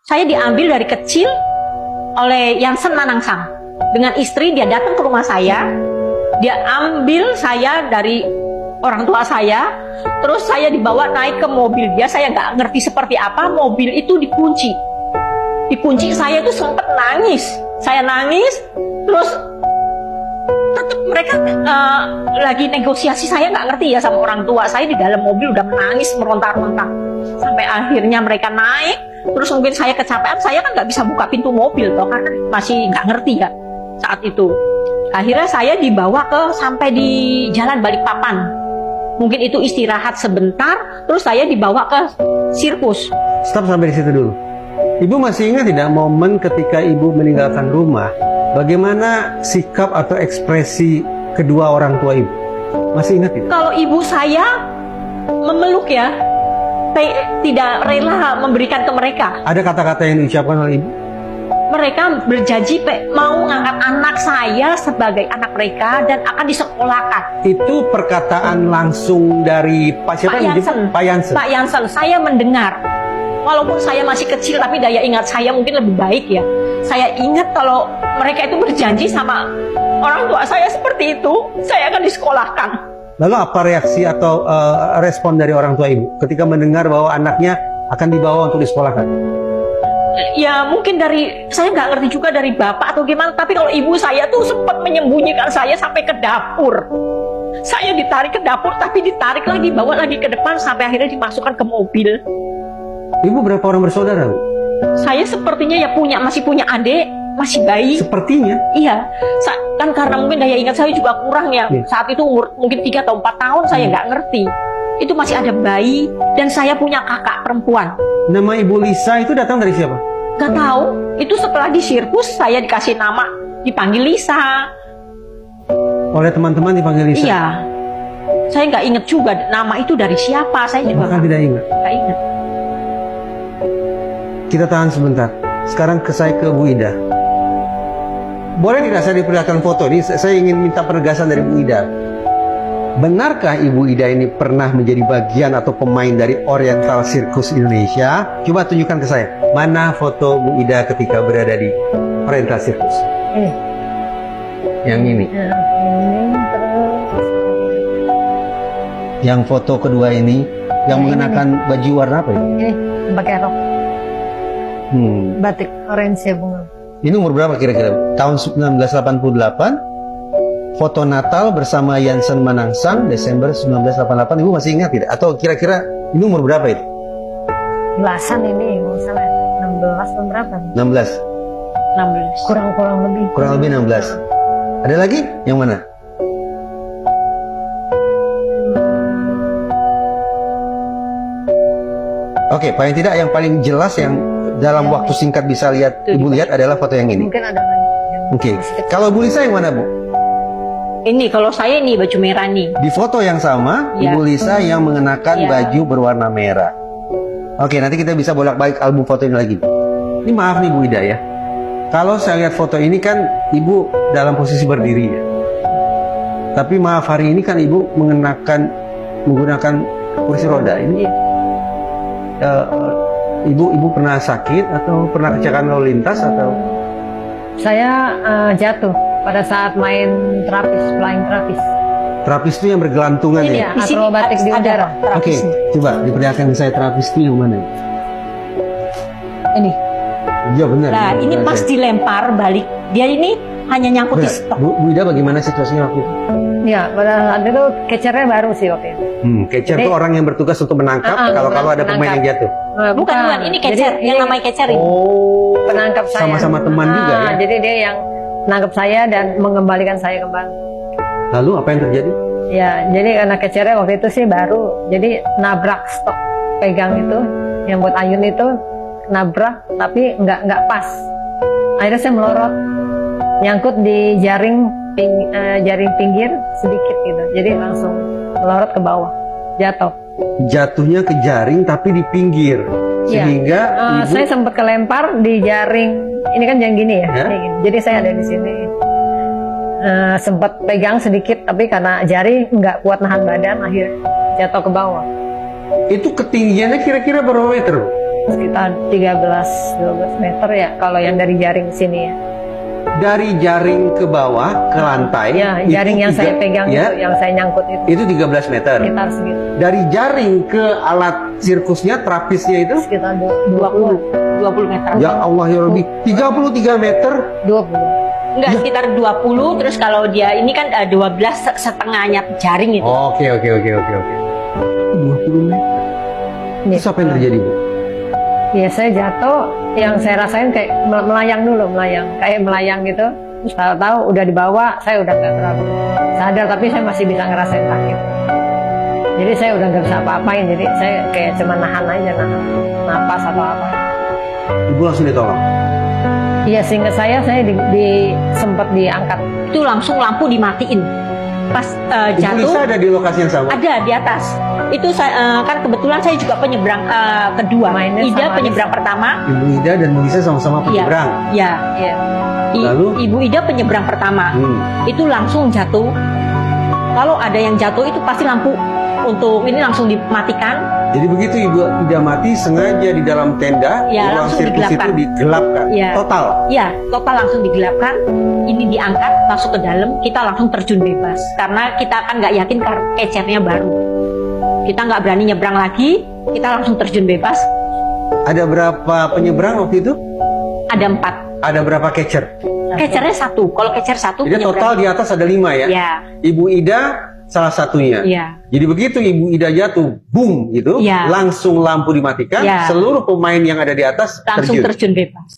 Saya diambil dari kecil oleh Yansen Manangsang. Dengan istri dia datang ke rumah saya, dia ambil saya dari orang tua saya, terus saya dibawa naik ke mobil dia. Saya nggak ngerti seperti apa, mobil itu dikunci. Dikunci, saya itu sempat nangis. Saya nangis, terus tetap mereka lagi negosiasi. Saya nggak ngerti ya sama orang tua. Saya di dalam mobil udah menangis, meronta-ronta. Sampai akhirnya mereka naik, terus mungkin saya kecapean. Saya kan nggak bisa buka pintu mobil toh, karena masih nggak ngerti ya saat itu. Akhirnya saya dibawa sampai di Jalan Balikpapan. Mungkin itu istirahat sebentar, terus saya dibawa ke sirkus. Stop sampai di situ dulu. Ibu masih ingat tidak momen ketika ibu meninggalkan rumah? Bagaimana sikap atau ekspresi kedua orang tua ibu? Masih ingat tidak? Kalau ibu saya memeluk ya, tidak rela memberikan ke mereka. Ada kata-kata yang diucapkan oleh ibu? Mereka berjanji mau mengangkat anak saya sebagai anak mereka dan akan disekolahkan. Itu perkataan langsung dari Pak siapa? Pak Yansen. Pak Yansen. Pak Yansen, saya mendengar. Walaupun saya masih kecil, tapi daya ingat saya mungkin lebih baik ya. Saya ingat kalau mereka itu berjanji sama orang tua saya seperti itu, saya akan disekolahkan. Lalu apa reaksi atau respon dari orang tua ibu ketika mendengar bahwa anaknya akan dibawa untuk disekolahkan? Ya mungkin saya nggak ngerti juga dari bapak atau gimana, tapi kalau ibu saya tuh sempat menyembunyikan saya sampai ke dapur. Saya ditarik ke dapur, tapi ditarik lagi, bawa lagi ke depan sampai akhirnya dimasukkan ke mobil. Ibu berapa orang bersaudara, Bu? Saya sepertinya ya masih punya adik, masih bayi. Sepertinya? Iya, kan karena mungkin daya ingat saya juga kurang ya. Saat itu umur mungkin 3 atau 4 tahun, saya nggak ngerti. Itu masih ada bayi, dan saya punya kakak perempuan. Nama Ibu Lisa itu datang dari siapa? Gak tahu, itu setelah di sirkus saya dikasih nama, dipanggil Lisa. Oleh teman-teman dipanggil Lisa? Iya, saya nggak ingat juga nama itu dari siapa, saya juga Bahkan tidak ingat? Nggak ingat. Kita tahan sebentar. Sekarang saya ke Bu Ida. Boleh tidak saya diperlihatkan foto ini? Saya ingin minta penegasan dari Bu Ida. Benarkah Ibu Ida ini pernah menjadi bagian atau pemain dari Oriental Circus Indonesia? Coba tunjukkan ke saya. Mana foto Bu Ida ketika berada di Oriental Circus? Yang ini. Yang foto kedua ini, yang mengenakan baju warna apa ini? Ini pakai rok batik orange ya bunga. Ini umur berapa kira-kira? Tahun 1988. Foto Natal bersama Yansen Manangsang Desember 1988. Ibu masih ingat tidak? Atau kira-kira ini umur berapa itu? Belasan ini, nggak salah 16 atau berapa? 16. 16. Kurang lebih. Kurang lebih 16. Ada lagi? Yang mana? Oke, paling tidak yang paling jelas yang dalam waktu singkat bisa Ibu lihat adalah foto yang ini. Mungkin ada lagi. Oke. Kalau Bu Lisa yang mana, Bu? Ini kalau saya nih baju merah nih. Di foto yang sama, Ya. Ibu Lisa yang mengenakan baju berwarna merah. Oke, nanti kita bisa bolak-balik album foto ini lagi. Ini maaf nih Bu Ida ya. Kalau saya lihat foto ini kan Ibu dalam posisi berdiri ya. Tapi maaf, hari ini kan Ibu menggunakan kursi roda ini. Ibu pernah sakit atau pernah kecelakaan lalu lintas atau? Saya jatuh pada saat main flying trapeze. Terapis itu yang bergelantungan Ini ya? di sini Akrobatik di ada udara. Oke, coba diperlihatkan ke saya terapis itu yang mana? Ini. Iya benar. Nah, ini benar, pas saya. dilempar balik, dia ini hanya nyangkut di stok. Bu Ida bagaimana situasinya waktu itu? Ya, pada saat itu catchernya baru sih waktu itu. Catcher itu orang yang bertugas untuk menangkap kalau ada pemain yang jatuh. Bukan, ini catcher, yang namanya catcher ini. Oh, penangkap saya. sama-sama teman juga ya. Jadi dia yang menangkap saya dan mengembalikan saya kembali. Lalu apa yang terjadi? Ya, jadi karena catchernya waktu itu sih baru, jadi nabrak stok pegang itu, yang buat ayun itu nabrak, tapi nggak pas. Akhirnya saya melorot, nyangkut di jaring pinggir sedikit gitu, jadi langsung melorot ke bawah, jatuh. Jatuhnya ke jaring tapi di pinggir, sehingga ibu saya sempat kelempar di jaring. Ini kan yang gini ya, Ya? Ini gini. Jadi saya ada di sini. Sempat pegang sedikit, tapi karena jari nggak kuat nahan badan, akhirnya jatuh ke bawah. itu ketinggiannya kira-kira berapa meter? sekitar 13-12 meter ya kalau yang dari jaring sini ya. Dari jaring ke bawah ke lantai. Ya, itu jaring yang saya pegang ya, itu, yang saya nyangkut itu 13 meter. sekitar segitu. Dari jaring ke alat sirkusnya, terapisnya itu, Sekitar 20 meter. ya Allah ya Rabbi, 33 meter. 20. Enggak, sekitar 20. Terus kalau dia ini kan 12 setengahnya jaring itu. Oke. 20 meter. Ya. Terus apa yang terjadi, Bu? Ya saya jatuh, yang saya rasain kayak melayang kayak melayang gitu. Terus tahu-tahu udah dibawa, saya udah nggak terlalu sadar, tapi saya masih bisa ngerasain sakit. Jadi saya udah nggak bisa apa-apain, jadi saya kayak cuma nahan napas atau apa. Ibu langsung ditolong. Iya, seingat saya sempat diangkat. Itu langsung lampu dimatiin. Pas Ibu jatuh Lisa ada di lokasi yang sama? ada di atas. Itu saya kan kebetulan saya juga penyeberang kedua. Mainnya Ida sama penyeberang pertama. Ibu Ida dan Bu Lisa sama-sama penyeberang. Ya. Iya. Lalu? Ibu Ida penyeberang pertama. Itu langsung jatuh. Kalau ada yang jatuh itu pasti lampu untuk ini langsung dimatikan. Jadi begitu Ibu Ida mati, sengaja di dalam tenda, Ya, di ruang langsung sirkus digelapkan. itu digelapkan. Ya. Total. Ya, total langsung digelapkan. Ini diangkat masuk ke dalam, kita langsung terjun bebas. Karena kita kan nggak yakin kecernya baru. Kita nggak berani nyebrang lagi, kita langsung terjun bebas. Ada berapa penyeberang waktu itu? Ada 4. Ada berapa catcher? Kecernya 1. Kalau kecer 1 Jadi total di atas ada 5 ya? Ya, Ibu Ida salah satunya. ya. Jadi begitu Ibu Ida jatuh, boom gitu, Ya. langsung lampu dimatikan, Ya. seluruh pemain yang ada di atas Langsung terjun. terjun bebas.